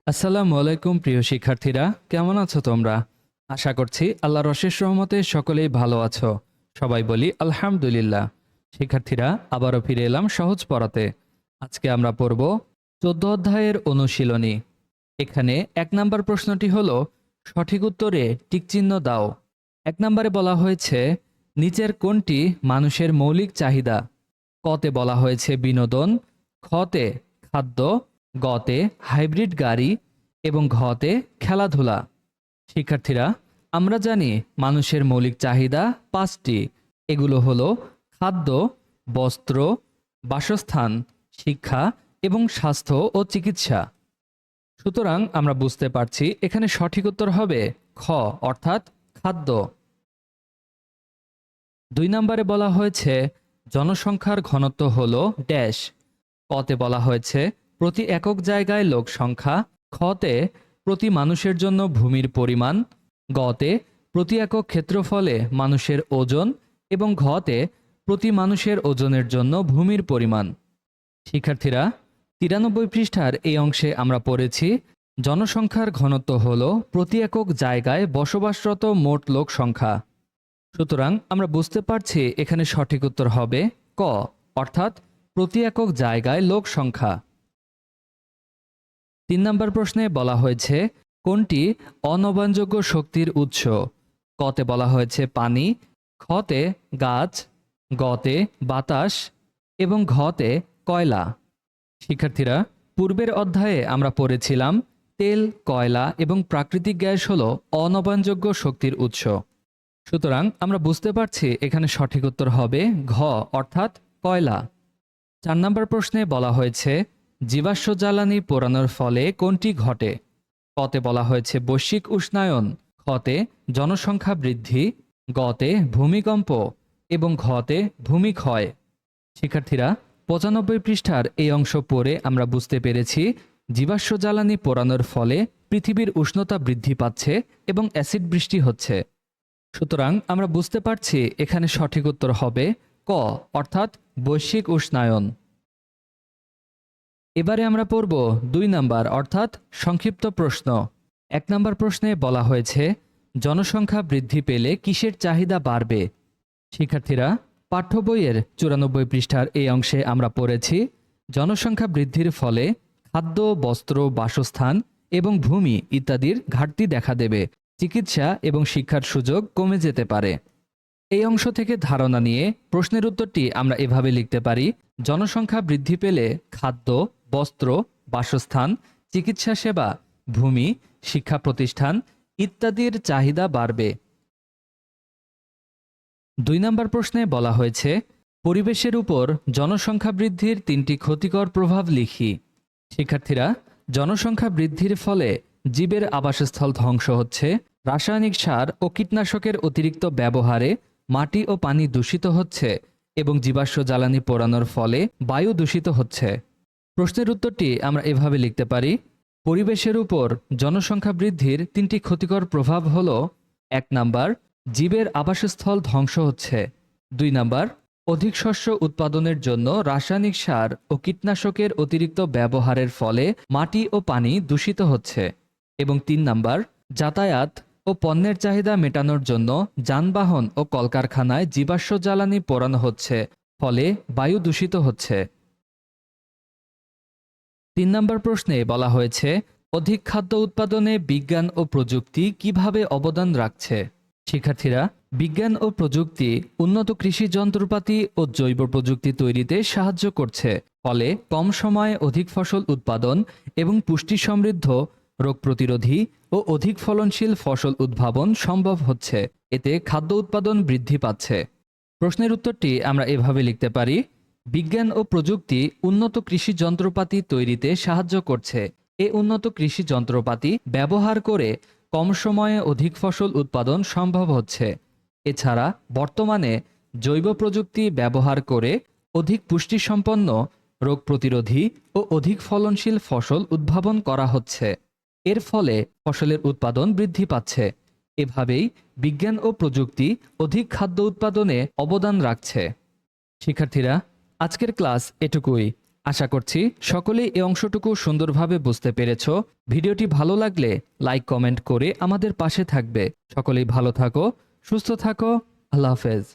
আসসালামু আলাইকুম প্রিয় শিক্ষার্থীরা, কেমন আছো তোমরা? আশা করছি আল্লাহর অশেষ রহমতে সকলেই ভালো আছো। সবাই বলি আলহামদুলিল্লাহ। শিক্ষার্থীরা, আবারও ফিরে এলাম সহজ পড়াতে। আজকে আমরা পড়ব ১৪ অধ্যায়ের অনুশীলনী। এখানে ১ নম্বর প্রশ্নটি হলো, সঠিক উত্তরে টিকচিহ্ন দাও। ১ নম্বরে বলা হয়েছে, নিচের কোনটি মানুষের মৌলিক চাহিদা? কতে বলা হয়েছে বিনোদন, খতে খাদ্য, গতে হাইব্রিড গাড়ি এবং ঘতে খেলাধুলা। শিক্ষার্থীরা, আমরা জানি মানুষের মৌলিক চাহিদা ৫টি। এগুলো হলো খাদ্য, বস্ত্র, বাসস্থান, শিক্ষা এবং স্বাস্থ্য ও চিকিৎসা। সুতরাং আমরা বুঝতে পারছি এখানে সঠিক উত্তর হবে খ, অর্থাৎ খাদ্য। ২ নম্বরে বলা হয়েছে, জনসংখ্যার ঘনত্ব হলো ড্যাশ। কতে বলা হয়েছে প্রতি একক জায়গায় লোক সংখ্যা, খতে প্রতি মানুষের জন্য ভূমির পরিমাণ, গতে প্রতি একক ক্ষেত্রফলে মানুষের ওজন এবং ঘতে প্রতি মানুষের ওজনের জন্য ভূমির পরিমাণ। শিক্ষার্থীরা, ৯৩ পৃষ্ঠার এই অংশে আমরা পড়েছি জনসংখ্যার ঘনত্ব হল প্রতি একক জায়গায় বসবাসরত মোট লোক সংখ্যা। সুতরাং আমরা বুঝতে পারছি এখানে সঠিক উত্তর হবে ক, অর্থাৎ প্রতি একক জায়গায় লোক সংখ্যা। ৩ নম্বর প্রশ্নে বলা হয়েছে, কোনটি অনবায়নযোগ্য শক্তির উৎস? কতে বলা হয়েছে পানি, খতে গাছ, গতে বাতাস এবং ঘতে কয়লা। শিক্ষার্থীরা, পূর্বের অধ্যায়ে আমরা পড়েছিলাম তেল, কয়লা এবং প্রাকৃতিক গ্যাস হল অনবায়নযোগ্য শক্তির উৎস। সুতরাং আমরা বুঝতে পারছি এখানে সঠিক উত্তর হবে ঘ, অর্থাৎ কয়লা। ৪ নম্বর প্রশ্নে বলা হয়েছে, জীবাশ্ম জ্বালানি পোড়ানোর ফলে কোনটি ঘটে? কতে বলা হয়েছে বৈশ্বিক উষ্ণায়ন, খতে জনসংখ্যা বৃদ্ধি, গতে ভূমিকম্প এবং ঘতে ভূমিক্ষয়। শিক্ষার্থীরা, ৯৫ পৃষ্ঠার এই অংশ পড়ে আমরা বুঝতে পেরেছি জীবাশ্ম জ্বালানি পোড়ানোর ফলে পৃথিবীর উষ্ণতা বৃদ্ধি পাচ্ছে এবং অ্যাসিড বৃষ্টি হচ্ছে। সুতরাং আমরা বুঝতে পারছি এখানে সঠিক উত্তর হবে ক, অর্থাৎ বৈশ্বিক উষ্ণায়ন। এবারে আমরা পড়ব ২ নাম্বার, অর্থাৎ সংক্ষিপ্ত প্রশ্ন। ১ নাম্বার প্রশ্নে বলা হয়েছে, জনসংখ্যা বৃদ্ধি পেলে কিসের চাহিদা বাড়বে? শিক্ষার্থীরা, পাঠ্য বইয়ের ৯৪ পৃষ্ঠার এই অংশে আমরা পড়েছি জনসংখ্যা বৃদ্ধির ফলে খাদ্য, বস্ত্র, বাসস্থান এবং ভূমি ইত্যাদির ঘাটতি দেখা দেবে, চিকিৎসা এবং শিক্ষার সুযোগ কমে যেতে পারে। এই অংশ থেকে ধারণা নিয়ে প্রশ্নের উত্তরটি আমরা এভাবে লিখতে পারি, জনসংখ্যা বৃদ্ধি পেলে খাদ্য, বস্ত্র, বাসস্থান, চিকিৎসা সেবা, ভূমি, শিক্ষা প্রতিষ্ঠান ইত্যাদির চাহিদা বাড়বে। ২ নম্বর প্রশ্নে বলা হয়েছে, পরিবেশের উপর জনসংখ্যা বৃদ্ধির ৩টি ক্ষতিকর প্রভাব লিখি। শিক্ষার্থীরা, জনসংখ্যা বৃদ্ধির ফলে জীবের আবাসস্থল ধ্বংস হচ্ছে, রাসায়নিক সার ও কীটনাশকের অতিরিক্ত ব্যবহারে মাটি ও পানি দূষিত হচ্ছে এবং জীবাশ্ম জ্বালানি পোড়ানোর ফলে বায়ু দূষিত হচ্ছে। প্রশ্নের উত্তরটি আমরা এভাবে লিখতে পারি, পরিবেশের উপর জনসংখ্যা বৃদ্ধির ৩টি ক্ষতিকর প্রভাব হল ১ নাম্বার, জীবের আবাসস্থল ধ্বংস হচ্ছে, ২ নাম্বার, অধিক শস্য উৎপাদনের জন্য রাসায়নিক সার ও কীটনাশকের অতিরিক্ত ব্যবহারের ফলে মাটি ও পানি দূষিত হচ্ছে এবং ৩ নাম্বার, যাতায়াত ও পণ্যের চাহিদা মেটানোর জন্য যানবাহন ও কলকারখানায় জীবাশ্ম জ্বালানি পোড়ানো হচ্ছে, ফলে বায়ু দূষিত হচ্ছে। ৩ নম্বর প্রশ্নে বলা হয়েছে, অধিক খাদ্য উৎপাদনে বিজ্ঞান ও প্রযুক্তি কিভাবে অবদান রাখছে? শিক্ষার্থীরা, বিজ্ঞান ও প্রযুক্তি উন্নত কৃষি যন্ত্রপাতি ও জৈব প্রযুক্তি তৈরিতে সাহায্য করছে, ফলে কম সময়ে অধিক ফসল উৎপাদন এবং পুষ্টি সমৃদ্ধ, রোগ প্রতিরোধী ও অধিক ফলনশীল ফসল উদ্ভাবন সম্ভব হচ্ছে। এতে খাদ্য উৎপাদন বৃদ্ধি পাচ্ছে। প্রশ্নের উত্তরটি আমরা এভাবে লিখতে পারি, বিজ্ঞান ও প্রযুক্তি উন্নত কৃষি যন্ত্রপাতি তৈরিতে সাহায্য করছে। এই উন্নত কৃষি যন্ত্রপাতি ব্যবহার করে কম সময়ে অধিক ফসল উৎপাদন সম্ভব হচ্ছে। এছাড়া বর্তমানে জৈব প্রযুক্তি ব্যবহার করে অধিক পুষ্টিসম্পন্ন, রোগ প্রতিরোধী ও অধিক ফলনশীল ফসল উদ্ভাবন করা হচ্ছে। এর ফলে ফসলের উৎপাদন বৃদ্ধি পাচ্ছে। এভাবেই বিজ্ঞান ও প্রযুক্তি অধিক খাদ্য উৎপাদনে অবদান রাখছে। শিক্ষার্থীরা, আজকের ক্লাস এটুকুই। আশা করছি সকলেই এই অংশটুকু সুন্দরভাবে বুঝতে পেরেছো। ভিডিওটি ভালো লাগলে লাইক কমেন্ট করে আমাদের পাশে থাকবে। সকলেই ভালো থাকো, সুস্থ থাকো। আল্লাহ হাফেজ।